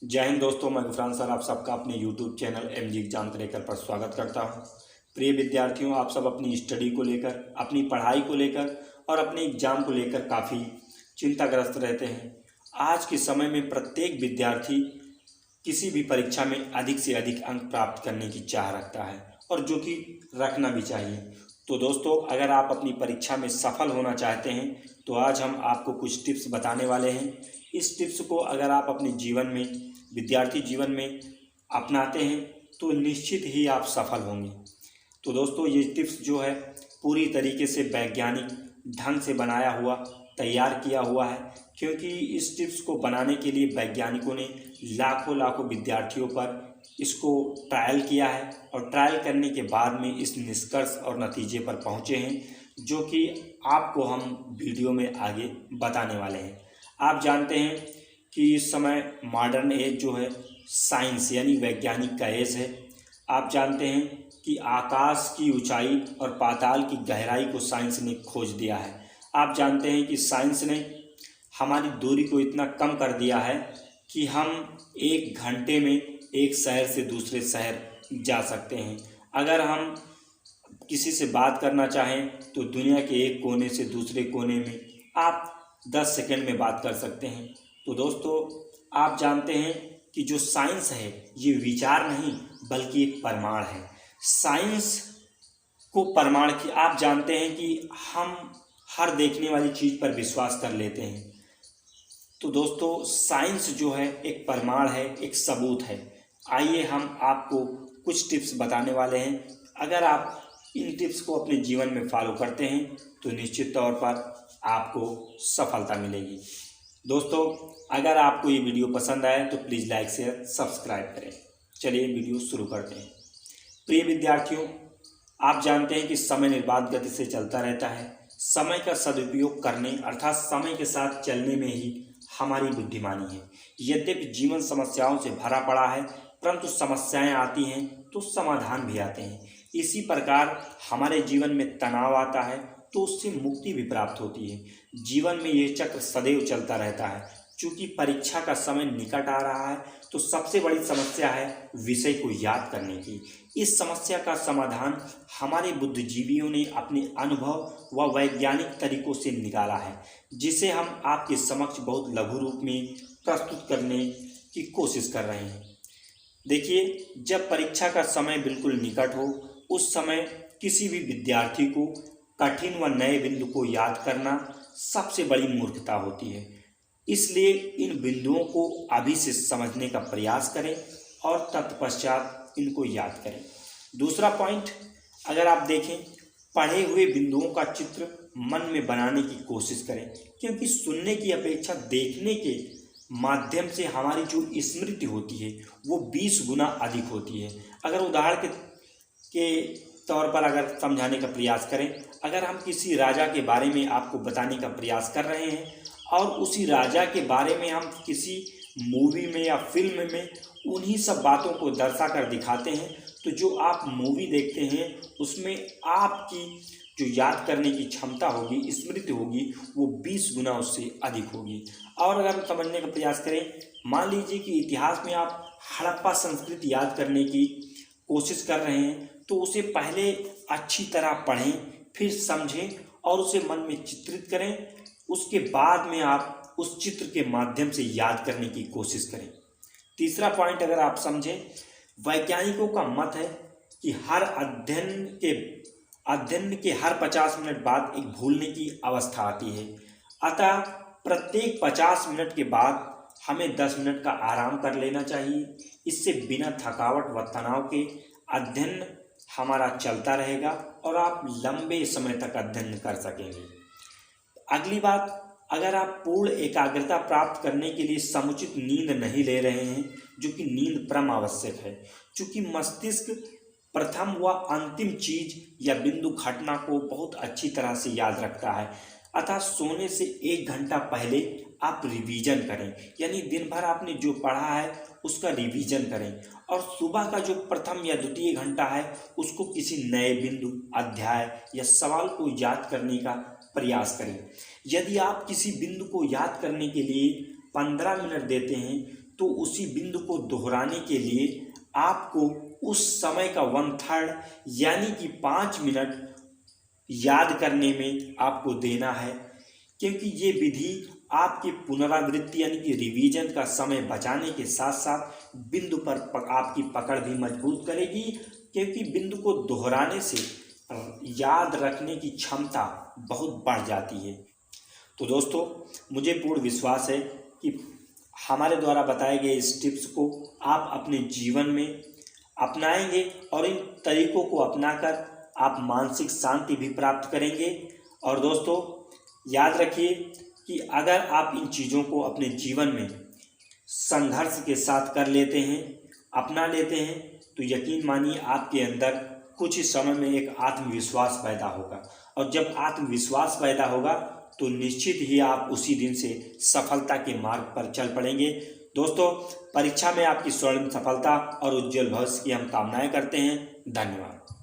जय हिंद दोस्तों, मैं गुफरान सर आप सबका अपने YouTube channel MG exam tracker पर स्वागत करता हूं। प्रिय विद्यार्थियों, आप सब अपनी स्टडी को लेकर, अपनी पढ़ाई को लेकर और अपने एग्जाम को लेकर काफ़ी चिंताग्रस्त रहते हैं। आज के समय में प्रत्येक विद्यार्थी किसी भी परीक्षा में अधिक से अधिक अंक प्राप्त करने की चाह रखता है और जो कि रखना भी चाहिए। तो दोस्तों, अगर आप अपनी परीक्षा में सफल होना चाहते हैं तो आज हम आपको कुछ टिप्स बताने वाले हैं। इस टिप्स को अगर आप अपने जीवन में, विद्यार्थी जीवन में अपनाते हैं तो निश्चित ही आप सफल होंगे। तो दोस्तों, ये टिप्स जो है पूरी तरीके से वैज्ञानिक ढंग से बनाया हुआ, तैयार किया हुआ है, क्योंकि इस टिप्स को बनाने के लिए वैज्ञानिकों ने लाखों लाखों विद्यार्थियों पर इसको ट्रायल किया है और ट्रायल करने के बाद में इस निष्कर्ष और नतीजे पर पहुँचे हैं जो कि आपको हम वीडियो में आगे बताने वाले हैं। आप जानते हैं कि इस समय मॉडर्न एज जो है साइंस यानी वैज्ञानिक का एज है। आप जानते हैं कि आकाश की ऊंचाई और पाताल की गहराई को साइंस ने खोज दिया है। आप जानते हैं कि साइंस ने हमारी दूरी को इतना कम कर दिया है कि हम 1 घंटे में एक शहर से दूसरे शहर जा सकते हैं। अगर हम किसी से बात करना चाहें तो दुनिया के एक कोने से दूसरे कोने में आप 10 सेकंड में बात कर सकते हैं। तो दोस्तों, आप जानते हैं कि जो साइंस है ये विचार नहीं बल्कि एक प्रमाण है। साइंस को प्रमाण की आप जानते हैं कि हम हर देखने वाली चीज़ पर विश्वास कर लेते हैं। तो दोस्तों, साइंस जो है एक प्रमाण है, एक सबूत है। आइए हम आपको कुछ टिप्स बताने वाले हैं। अगर आप इन टिप्स को अपने जीवन में फॉलो करते हैं तो निश्चित तौर पर आपको सफलता मिलेगी। दोस्तों, अगर आपको ये वीडियो पसंद आए तो प्लीज़ लाइक शेयर सब्सक्राइब करें। चलिए वीडियो शुरू करते हैं। प्रिय विद्यार्थियों, आप जानते हैं कि समय निर्बाध गति से चलता रहता है। समय का सदुपयोग करने अर्थात समय के साथ चलने में ही हमारी बुद्धिमानी है। यद्यपि जीवन समस्याओं से भरा पड़ा है, परंतु समस्याएं आती हैं तो समाधान भी आते हैं। इसी प्रकार हमारे जीवन में तनाव आता है तो उससे मुक्ति भी प्राप्त होती है। जीवन में ये चक्र सदैव चलता रहता है। चूँकि परीक्षा का समय निकट आ रहा है तो सबसे बड़ी समस्या है विषय को याद करने की। इस समस्या का समाधान हमारे बुद्धिजीवियों ने अपने अनुभव व वैज्ञानिक तरीकों से निकाला है, जिसे हम आपके समक्ष बहुत लघु रूप में प्रस्तुत करने की कोशिश कर रहे हैं। देखिए, जब परीक्षा का समय बिल्कुल निकट हो उस समय किसी भी विद्यार्थी को कठिन व नए बिंदु को याद करना सबसे बड़ी मूर्खता होती है। इसलिए इन बिंदुओं को अभी से समझने का प्रयास करें और तत्पश्चात इनको याद करें। दूसरा पॉइंट, अगर आप देखें, पढ़े हुए बिंदुओं का चित्र मन में बनाने की कोशिश करें, क्योंकि सुनने की अपेक्षा देखने के माध्यम से हमारी जो स्मृति होती है वो 20 गुना अधिक होती है। अगर उदाहरण के तौर पर अगर समझाने का प्रयास करें, अगर हम किसी राजा के बारे में आपको बताने का प्रयास कर रहे हैं और उसी राजा के बारे में हम किसी मूवी में या फिल्म में उन्हीं सब बातों को दर्शा कर दिखाते हैं तो जो आप मूवी देखते हैं उसमें आपकी जो याद करने की क्षमता होगी, स्मृति होगी, वो 20 गुना उससे अधिक होगी। और अगर हम समझने का प्रयास करें, मान लीजिए कि इतिहास में आप हड़प्पा संस्कृति याद करने की कोशिश कर रहे हैं तो उसे पहले अच्छी तरह पढ़ें, फिर समझें और उसे मन में चित्रित करें। उसके बाद में आप उस चित्र के माध्यम से याद करने की कोशिश करें। तीसरा पॉइंट अगर आप समझें, वैज्ञानिकों का मत है कि हर अध्ययन के हर 50 मिनट बाद एक भूलने की अवस्था आती है। अतः प्रत्येक 50 मिनट के बाद हमें 10 मिनट का आराम कर लेना चाहिए। इससे बिना थकावट व तनाव के अध्ययन हमारा चलता रहेगा और आप लंबे समय तक अध्ययन कर सकेंगे। अगली बात, अगर आप पूर्ण एकाग्रता प्राप्त करने के लिए समुचित नींद नहीं ले रहे हैं, जो कि नींद परम आवश्यक है, क्योंकि मस्तिष्क प्रथम व अंतिम चीज या बिंदु घटना को बहुत अच्छी तरह से याद रखता है। अतः सोने से 1 घंटा पहले आप रिवीजन करें, यानी दिन भर आपने जो पढ़ा है उसका रिवीजन करें और सुबह का जो प्रथम या द्वितीय घंटा है उसको किसी नए बिंदु, अध्याय या सवाल को याद करने का प्रयास करें। यदि आप किसी बिंदु को याद करने के लिए 15 मिनट देते हैं तो उसी बिंदु को दोहराने के लिए आपको उस समय का 1/3 यानी कि 5 मिनट याद करने में आपको देना है, क्योंकि ये विधि आपकी पुनरावृत्ति यानी कि रिवीजन का समय बचाने के साथ साथ बिंदु पर आपकी पकड़ भी मजबूत करेगी, क्योंकि बिंदु को दोहराने से याद रखने की क्षमता बहुत बढ़ जाती है। तो दोस्तों, मुझे पूर्ण विश्वास है कि हमारे द्वारा बताए गए इस टिप्स को आप अपने जीवन में अपनाएंगे और इन तरीकों को अपनाकर आप मानसिक शांति भी प्राप्त करेंगे। और दोस्तों, याद रखिए कि अगर आप इन चीज़ों को अपने जीवन में संघर्ष के साथ कर लेते हैं, अपना लेते हैं, तो यकीन मानिए आपके अंदर कुछ ही समय में एक आत्मविश्वास पैदा होगा। और जब आत्मविश्वास पैदा होगा तो निश्चित ही आप उसी दिन से सफलता के मार्ग पर चल पड़ेंगे। दोस्तों, परीक्षा में आपकी स्वर्णिम सफलता और उज्जवल भविष्य की हम कामनाएं करते हैं। धन्यवाद।